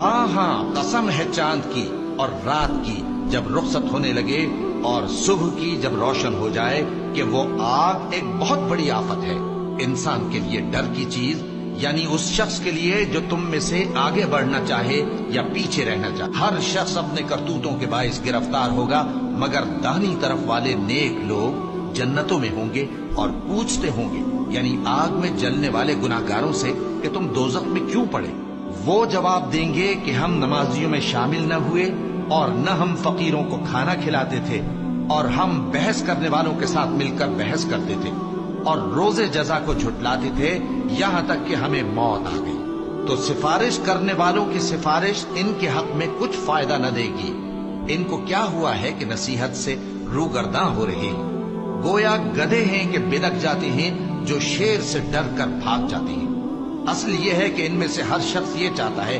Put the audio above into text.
ہاں قسم ہے چاند کی اور رات کی جب رخصت ہونے لگے اور صبح کی جب روشن ہو جائے کہ وہ آگ ایک بہت بڑی آفت ہے انسان کے لیے ڈر کی چیز، یعنی اس شخص کے لیے جو تم میں سے آگے بڑھنا چاہے یا پیچھے رہنا چاہے۔ ہر شخص اپنے کرتوتوں کے باعث گرفتار ہوگا، مگر داہنی طرف والے نیک لوگ جنتوں میں ہوں گے اور پوچھتے ہوں گے، یعنی آگ میں جلنے والے گناہگاروں سے کہ تم دوزخ میں کیوں پڑے؟ وہ جواب دیں گے کہ ہم نمازیوں میں شامل نہ ہوئے اور نہ ہم فقیروں کو کھانا کھلاتے تھے اور ہم بحث کرنے والوں کے ساتھ مل کر بحث کرتے تھے اور روز جزا کو جھٹلاتے تھے یہاں تک کہ ہمیں موت آ گئی۔ تو سفارش کرنے والوں کی سفارش ان کے حق میں کچھ فائدہ نہ دے گی۔ ان کو کیا ہوا ہے کہ نصیحت سے روگرداں ہو رہے ہیں؟ گویا گدھے ہیں کہ بلک جاتے ہیں جو شیر سے ڈر کر بھاگ جاتے ہیں۔ اصل یہ ہے کہ ان میں سے ہر شخص یہ چاہتا ہے